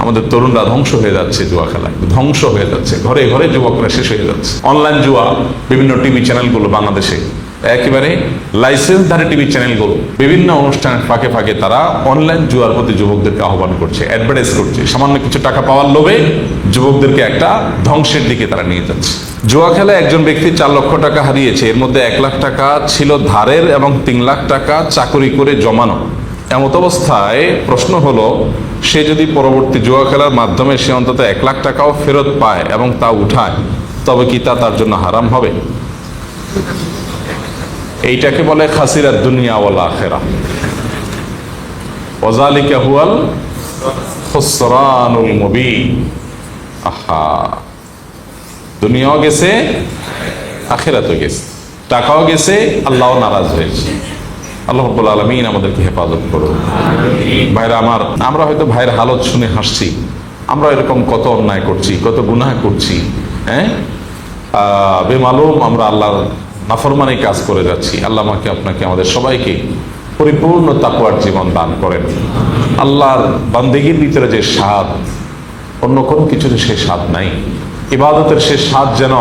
আমাদের তরুণরা ধ্বংস হয়ে যাচ্ছে জুয়া খেলায়, ধ্বংস হয়ে যাচ্ছে, ঘরে ঘরে যুবকরা শেষ হয়ে যাচ্ছে। অনলাইন জুয়া, বিভিন্ন টিভি চ্যানেলগুলো বাংলাদেশে একেবারে লাইসেন্সধারী টিভি চ্যানেলগুলো বিভিন্ন অনুষ্ঠানের ফাঁকে ফাঁকে তারা অনলাইন জুয়ার প্রতি যুবকদেরকে আহ্বান করছে, অ্যাডভার্টাইজ করছে। সামান্য কিছু টাকা পাওয়ার লোভে যুবকদেরকে একটা ধ্বংসের দিকে তারা নিয়ে যাচ্ছে। জুয়া খেলায় একজন ব্যক্তি 4 লক্ষ টাকা হারিয়েছে। এর মধ্যে 1 লাখ টাকা ছিল ধারের এবং 3 লাখ টাকা চাকরি করে জমানো। এমত অবস্থায় প্রশ্ন হলো, সে যদি পরবর্তী জুয়া খেলার মাধ্যমে সে অন্তত 1 লাখ টাকাও ফেরত পায় এবং তা উঠায়, তবে কি তা তার জন্য হারাম হবে? এইটাকে বলে খাসিরাত দুনিয়া ওয়াল আখিরা, ওয়াযালিকা হুয়াল খুসরানুল মুবিন। আহা, দুনিয়াও গেছে, আখিরাতও গেছে, টাকাও গেছে, আল্লাহও নারাজ হয়েছে। আল্লাহ রাব্বুল আলামিন আমাদেরকে হেফাজত করুন। ভাইরা আমার, আমরা হয়তো ভাইয়ের হালত শুনে হাসছি, আমরা এরকম কত অন্যায় করছি, কত গুনাহ করছি, হ্যাঁ, বেমালুম আমরা আল্লাহর নাফরমানি কাজ করে যাচ্ছি। আল্লাহ আমাকে আপনাকে আমাদের সবাইকে পরিপূর্ণ তাকওয়ার জীবন দান করেন। আল্লাহর বান্দেগীর ভিতরে যে স্বাদ, অন্য কোনো কিছুতে সে স্বাদ নাই। ইবাদতের সে স্বাদ যেন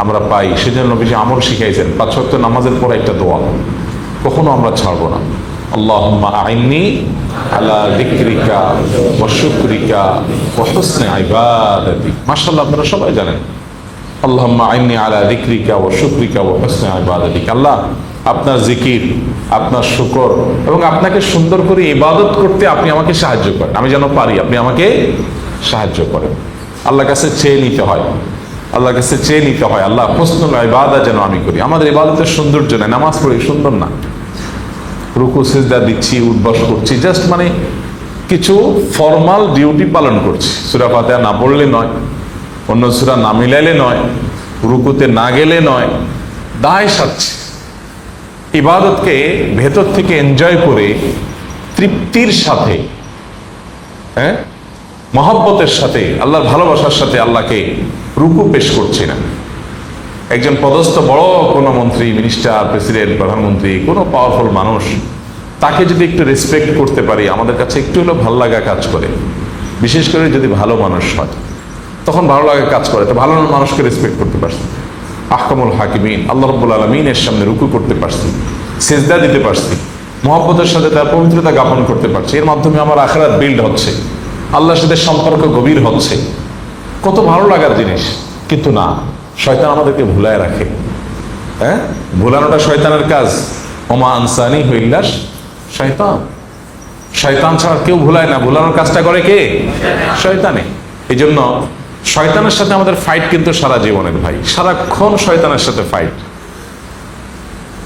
আমরা পাই, সেজন্য বেশি আমল শিখাইছেন। 5 ওয়াক্ত নামাজের পর একটা দোয়া কখনো আমরা ছাড়বো না। আল্লাহুম্মা আইন্নি আলা যিকরিকা ওয়া শুকরিকা ওয়া হুসনি ইবাদাতি। মাশাআল্লাহ, আপনারা সবাই জানেন আল্লাহুম্মা আইন্নি আলা যিকরিকা ওয়া শুকরিকা ওয়া হুসনি ইবাদাতি। আল্লাহ, আপনার জিকির, আপনার শুকর এবং আপনাকে সুন্দর করে ইবাদত করতে আপনি আমাকে সাহায্য করেন, আমি যেন পারি, আপনি আমাকে সাহায্য করেন। আল্লাহর কাছে চেয়ে নিতে হয়, আল্লাহর কাছে চেয়ে নিতে হয়, আল্লাহ হুসনুল ইবাদত যেন আমি করি। আমাদের ইবাদতের সৌন্দর্য নাই, নামাজ পড়ি সুন্দর না, রুকু সিজদা দিচ্ছি, উঠবস করছি, জাস্ট মানে কিছু ফর্মাল ডিউটি পালন করছি। সূরা ফাতিহা না পড়লে নয়, অন্য সূরা না মিলাইলে নয়, রুকুতে না গেলে নয়, দায় সারছে। ইবাদতকে ভেতর থেকে এনজয় করে তৃপ্তির সাথে, হ্যাঁ, মহব্বতের সাথে, আল্লাহর ভালোবাসার সাথে আল্লাহকে রুকু পেশ করছি না। একজন পদস্থ বড় কোনো মন্ত্রী, মিনিস্টার, প্রেসিডেন্ট, প্রধানমন্ত্রী, কোনো পাওয়ারফুল মানুষ, তাকে যদি একটু রেসপেক্ট করতে পারি, আমাদের কাছে একটু হলেও ভালো লাগা কাজ করে। বিশেষ করে যদি ভালো মানুষ হয়, তখন ভালো লাগা কাজ করে। তো ভালো মানুষকে রেসপেক্ট করতে পারছি, আহকামুল হাকিমিন আল্লাহ রাব্বুল আলামিনের সামনে রুকু করতে পারছি, সিজদা দিতে পারছি, মহব্বতের সাথে তার পবিত্রতা জ্ঞাপন করতে পারছি। এর মাধ্যমে আমার আখিরাত বিল্ড হচ্ছে, আল্লাহর সাথে সম্পর্ক গভীর হচ্ছে। কত ভালো লাগার জিনিস। কিন্তু না, শয়তান আমাদেরকে ভুলায় রাখে। হ্যাঁ, ভুলানোটা শয়তানের কাজ। ওমা আনসানি ইল্লা শয়তান, শয়তান ছাড়া কেউ ভুলায় না। ভুলানোর কাজটা করে কে? শয়তানে। এই জন্য শয়তানের সাথে আমাদের ফাইট কিন্তু সারা জীবনের, ভাই, সারাক্ষণ শয়তানের সাথে ফাইট।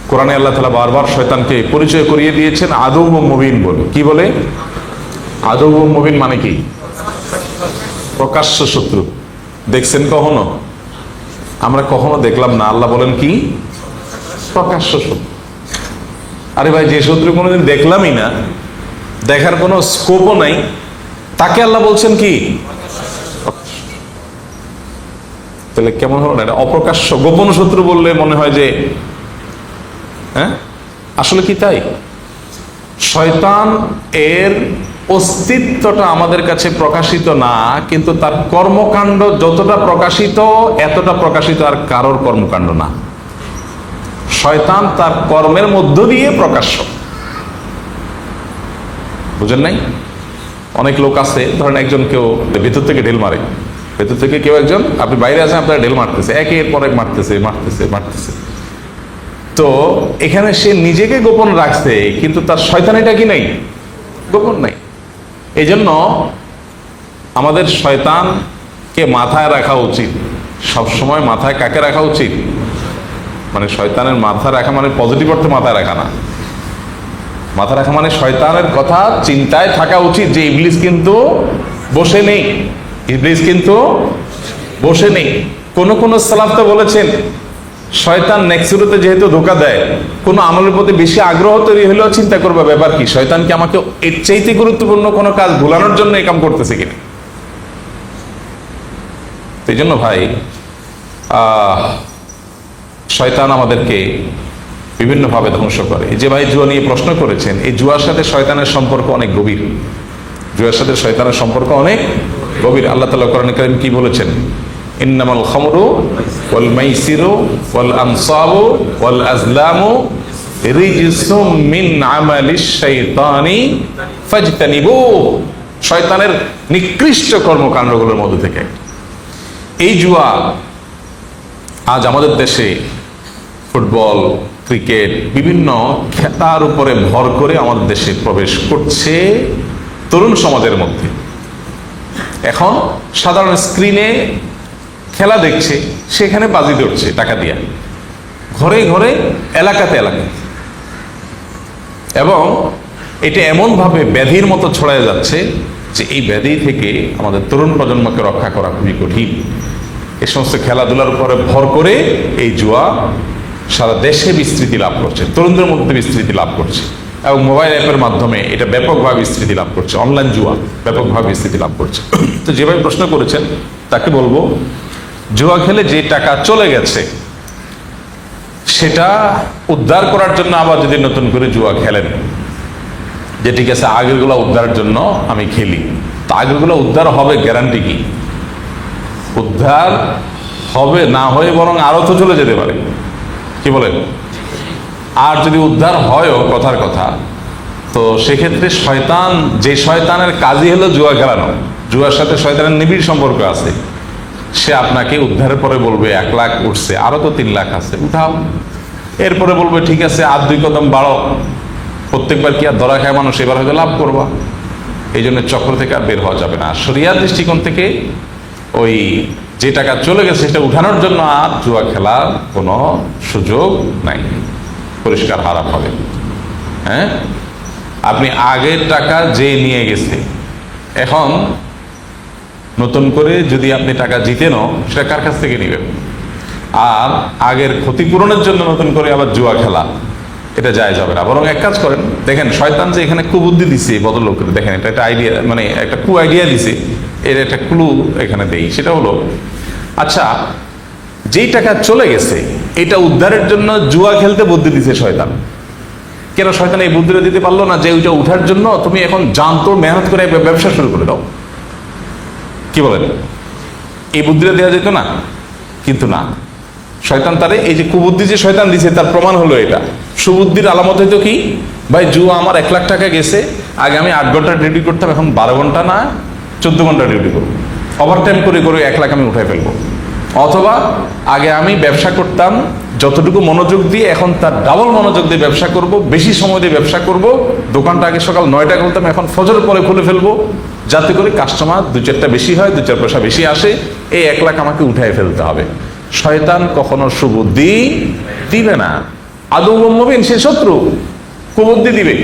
কোরআনে আল্লাহ তাআলা বারবার শয়তানকে পরিচয় করিয়ে দিয়েছেন আদুউ মুবিন বলে। কি বলে? আদুউ মুবিন মানে কি? প্রকাশ্য শত্রু। দেখছেন কখনো? আমরা কখনো দেখলাম না। আল্লাহ বলেন কি? প্রকাশ্য শত্রু। আরে ভাই, যে শত্রু কোনোদিন দেখলামই না, দেখার কোনো স্কোপও নাই, তাকে আল্লাহ বলছেন কি? তাহলে কেমন হলো না? এটা অপ্রকাশ্য গোপন শত্রু বললে মনে হয় যে, হ্যাঁ, আসলে কি তাই? শয়তান এর অস্তিত্বটা আমাদের কাছে প্রকাশিত না, কিন্তু তার কর্মকাণ্ড যতটা প্রকাশিত, এতটা প্রকাশিত আর কারোর কর্মকাণ্ড না। শয়তান তার কর্মের মধ্য দিয়ে প্রকাশ্য। বুঝেন নাই? অনেক লোক আছে, ধরেন একজন কেউ ভেতর থেকে ঢেল মারে, ভেতর থেকে কেউ একজন, আপনি বাইরে আছেন, আপনার ঢেল মারতেছে, একের পর এক মারতেছে মারতেছে মারতেছে। তো এখানে সে নিজেকে গোপন রাখছে, কিন্তু তার শয়তানিটা কি নাই? গোপন নাই। এই জন্য আমাদের শয়তানকে মাথায় রাখা উচিত সবসময়। মাথায় কাকে রাখা উচিত? মানে শয়তানের মাথা রাখা মানে পজিটিভ অর্থে মাথায় রাখা না। মাথা রাখা মানে শয়তানের কথা চিন্তায় থাকা উচিত যে ইবলিস কিন্তু বসে নেই, ইবলিস কিন্তু বসে নেই। কোন কোন সালাফ তো বলেছেন, শয়তান নেক্সুরুতে যেহেতু ধোকা দেয়, কোনো আমলের প্রতি বেশি আগ্রহ তৈরি হলেও চিন্তা করবে ব্যাপার কি, শয়তান কি আমাকে এর চাইতে গুরুত্বপূর্ণ কোনো কাজ ভুলানোর জন্য এই কাম করতেছে কিনা। এই জন্য ভাই, শয়তান আমাদেরকে বিভিন্নভাবে ধ্বংস করে। এই যে ভাই জুয়া নিয়ে প্রশ্ন করেছেন, এই জুয়ার সাথে শয়তানের সম্পর্ক অনেক গভীর। জুয়ার সাথে শয়তানের সম্পর্ক অনেক গভীর। আল্লাহ তাআলা কোরআনে কারীম কি বলেছেন? ইন্নামাল খামরু ওয়াল মাইসিরু ওয়াল আনসাবু ওয়াল আজলামু রিজসুম মিন আমালিশ শাইতানি ফাজতানিবুহু। শয়তানের নিকৃষ্ট কর্মকাণ্ডগুলোর মধ্যে থেকে এই জুয়া আজ আমাদের দেশে ফুটবল, ক্রিকেট, বিভিন্ন খেলার উপরে ভর করে আমাদের দেশে প্রবেশ করছে তরুণ সমাজের মধ্যে। এখন সাধারণ স্ক্রিনে খেলা দেখছে, সেখানে বাজি ধরছে টাকা দিয়ে, ঘরে ঘরে, এলাকাতে এলাকাতে, এবং এটা এমনভাবে ব্যাধির মতো ছড়ায় যাচ্ছে যে এই ব্যাধি থেকে আমাদের তরুণ প্রজন্মকে রক্ষা করা খুবই কঠিন। এই সমস্ত খেলাধুলার উপরে ভর করে এই জুয়া সারা দেশে বিস্তৃতি লাভ করছে, তরুণদের মধ্যে বিস্তৃতি লাভ করছে, এবং মোবাইল অ্যাপের মাধ্যমে এটা ব্যাপকভাবে বিস্তৃতি লাভ করছে। অনলাইন জুয়া ব্যাপকভাবে বিস্তৃতি লাভ করছে। তো যেভাবে প্রশ্ন করেছেন তাকে বলবো, জুয়া খেলে যে টাকা চলে গেছে সেটা উদ্ধার করার জন্য আবার যদি নতুন করে জুয়া খেলেন, যে ঠিক আছে আগেরগুলো উদ্ধারের জন্য আমি খেলি, তো আগেরগুলো উদ্ধার হবে গ্যারান্টি কি? উদ্ধার হবে না হয়ে বরং আরো তো চলে যেতে পারে, কি বলেন? আর যদি উদ্ধার হয়ও, কথার কথা, তো সেক্ষেত্রে শয়তান, যে শয়তানের কাজই হলো জুয়া খেলানো, জুয়ার সাথে শয়তানের নিবিড় সম্পর্ক আছে, সে আপনাকে উদ্ধারের পরে বলবে 1 লাখ উঠছে, আরো তো 3 লাখ আছে, উঠাও। এরপরে বলবে ঠিক আছে আর 2 কদম বাড়ো, প্রত্যেকবার কি আর ধরা খায় মানুষ, এবার হয়তো লাভ করবা। এই জন্য চক্র থেকে আর বের হওয়া যাবে না। শরিয়ার দৃষ্টিকোণ থেকে ওই যে টাকা চলে গেছে সেটা উঠানোর জন্য আর জুয়া খেলার কোনো সুযোগ নাই, পরিষ্কার হারাম হবে। হ্যাঁ, আপনি আগের টাকা যে নিয়ে গেছে, এখন নতুন করে যদি আপনি টাকা জিতেনও, সেটা কার কাছ থেকে নেবেন? আর আগের ক্ষতিপূরণের জন্য নতুন করে আবার জুয়া খেলা, এটা যায় যাবে না। বরং এক কাজ করেন, দেখেন শয়তান যে এখানে কুবুদ্ধি দিছে ভদ্রলোকের, দেখেন এটা একটা আইডিয়া, মানে একটা কু আইডিয়া দিছে, এর একটা ক্লু এখানে দেই। সেটা হলো, আচ্ছা যেই টাকা চলে গেছে এটা উদ্ধারের জন্য জুয়া খেলতে বুদ্ধি দিছে শয়তান। কেন শয়তান এই বুদ্ধিটা দিতে পারলো না যে ওইটা উঠার জন্য তুমি এখন জানতো মেহনত করে ব্যবসা শুরু করে দাও? কি বলেন? এই বুদ্ধিটা দেওয়া যেত না, কিন্তু না, শয়তান তারে এই যে কুবুদ্ধি যে শয়তান দিছে তার প্রমাণ হলো এটা। সুবুদ্ধির আলামত হইতো কি? ভাই জুয়া আমার 1 লাখ টাকা গেছে, আগে আমি 8 ঘন্টা ডিউটি করতাম, এখন 12 ঘন্টা না 14 ঘন্টা ডিউটি করবো, ওভার টাইম করে করে 1 লাখ আমি উঠাই ফেলবো। অথবা আগে আমি ব্যবসা করতাম যতটুকু মনোযোগ দিয়ে, এখন তার ডাবল মনোযোগ দিয়ে ব্যবসা করব, বেশি সময় দিয়ে ব্যবসা করব, দোকানটা আগে সকাল 9টা খুলতাম, এখন ফজর পরে খুলে ফেলবো, যাতে করে কাস্টমার 2-4টা বেশি হয়, 2-4 পয়সা বেশি আসে, এই 1 লাখ আমাকে উঠাই ফেলতে হবে। শয়তান কখনো সুবুদ্ধি দিবে না, আদৌ মুমিন সে শত্রু, কুবুদ্ধি দিবে।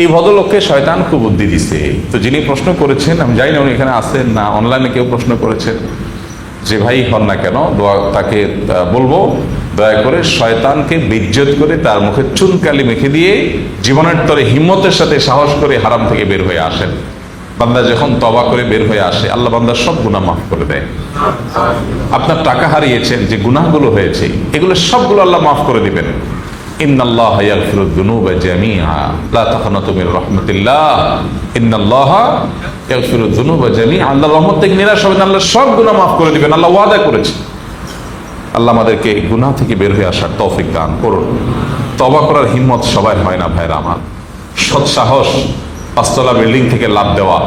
এই ভদ্রলোককে শয়তান কুবুদ্ধি দিছে। তো যিনি প্রশ্ন করেছেন, আমি জানি না উনি এখানে আছেন না অনলাইনে কেউ প্রশ্ন করেছেন, যে ভাই হন না কেন, তাকে বলবো দয়া করে শয়তানকে বেইজ্জত করে তার মুখে চুনকালি মেখে দিয়ে জীবনের তরে হিম্মতের সাথে সাহস করে হারাম থেকে বের হয়ে আসেন। বান্দা যখন তওবা করে বের হয়ে আসে, আল্লাহ বান্দার সব গুনাহ মাফ করে দেয়। আপনার টাকা হারিয়েছেন, যে গুনাহগুলো হয়েছে, এগুলো সবগুলো আল্লাহ মাফ করে দিবেন। ইন্নাল্লাহা ইয়াগফিরুয যুনুবা জামিআ লা তাকনাতু মির রাহমাতিল্লাহ, ইন্নাল্লাহা ইয়াগফিরুয যুনুবা জামিআ। আল্লাহর রহমত থেকে নিরাশ হবেন, আল্লাহ সব গুনাহ মাফ করে দিবেন, আল্লাহ ওয়াদা করেছে। আল্লাহ আমাদেরকে গুনাহ থেকে বের হয়ে আসার তৌফিক দান করুন। তওবা করার হিম্মত সবাই হয় না ভাইরা আমার। সৎ সাহস, 5 তলা বিল্ডিং থেকে লাফ দেওয়া,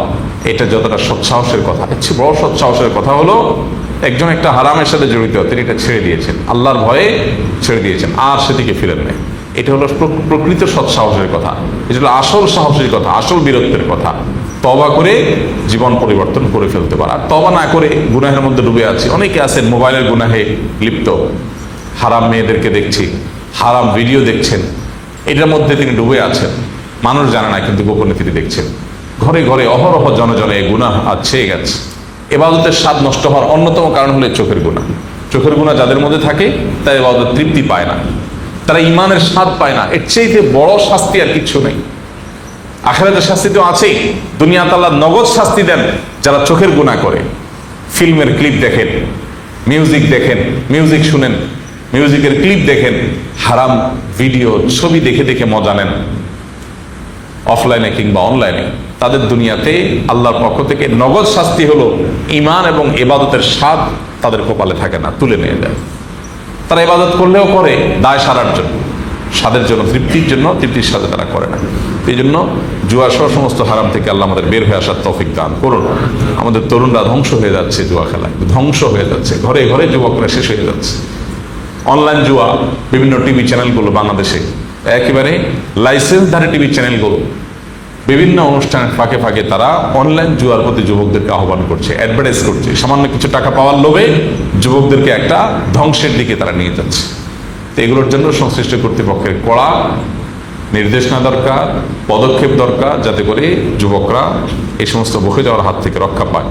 এটা যতটা সৎসাহসের কথা, এর চেয়ে বড় সৎসাহসের কথা হলো একজন একটা হারামের সাথে জড়িত, তিনি এটা ছেড়ে দিয়েছেন, আল্লাহর ভয়ে ছেড়ে দিয়েছেন, আর সেদিকে ফিরেন নাই। এটা হলো প্রকৃত সৎসাহসের কথা, এটা হলো আসল সাহসের কথা, আসল বীরত্বের কথা। তওবা করে জীবন পরিবর্তন করে ফেলতে পারা। তওবা না করে গুনাহের মধ্যে ডুবে আছে অনেকে আছেন, মোবাইলের গুনাহে লিপ্ত, হারাম মেয়েদেরকে দেখছি, হারাম ভিডিও দেখছেন, এটার মধ্যে তিনি ডুবে আছেন, মানুষ জানে না কিন্তু গোপনে তিনি দেখছেন। ঘরে ঘরে অহরহ জনে এই গুনাহ আজ ছেয়ে গেছে। ইবাদতের স্বাদ নষ্ট হওয়ার অন্যতম কারণ হলো চোখের গুনাহ। চোখের গুনাহ যাদের মধ্যে থাকে তারা ইবাদত তৃপ্তি পায় না, তারা ইমানের স্বাদ পায় না। এর চাইতে বড় শাস্তি আর কিচ্ছু নেই। আখিরাতের শাস্তি তো আছেই, দুনিয়াতে আল্লাহ নগদ শাস্তি দেন যারা চোখের গুনাহ করে। ফিল্মের ক্লিপ দেখেন, মিউজিক দেখেন, মিউজিক শুনেন, মিউজিকের ক্লিপ দেখেন, হারাম ভিডিও ছবি দেখে দেখে মজা নেন, অফলাইনে কিংবা অনলাইনে। তাদের দুনিয়াতে আল্লাহর পক্ষ থেকে নগদ শাস্তি হলো ঈমান এবং ইবাদতের স্বাদ তাদের কপালে থাকে না, তুলে নিয়ে যায়। তারা ইবাদত করলেও করে দায় সারার জন্য, স্বাদের জন্য, তৃপ্তির জন্য, তৃপ্তির সাথে তারা করে না। এই জন্য জুয়া সহ সমস্ত হারাম থেকে আল্লাহ আমাদের বের হয়ে আসার তৌফিক দান করুন। আমাদের তরুণরা ধ্বংস হয়ে যাচ্ছে জুয়া খেলায়, ধ্বংস হয়ে যাচ্ছে, ঘরে ঘরে যুবকরা শেষ হয়ে যাচ্ছে। অনলাইন জুয়া, বিভিন্ন টিভি চ্যানেলগুলো বাংলাদেশে একেবারে লাইসেন্সধারী টিভি চ্যানেলগুলো বিভিন্ন অনুষ্ঠানের ফাঁকে ফাঁকে তারা অনলাইন জুয়ার প্রতি যুবকদেরকে আহ্বান করছে, অ্যাডভার্টাইজ করছে। সামান্য কিছু টাকা পাওয়ার লোভে যুবকদেরকে একটা ধ্বংসের দিকে তারা নিয়ে যাচ্ছে। তো এগুলোর জন্য সংশ্লিষ্ট কর্তৃপক্ষের কড়া নির্দেশনা দরকার, পদক্ষেপ দরকার, যাতে করে যুবকরা এই সমস্ত বকে যাওয়ার হাত থেকে রক্ষা পায়।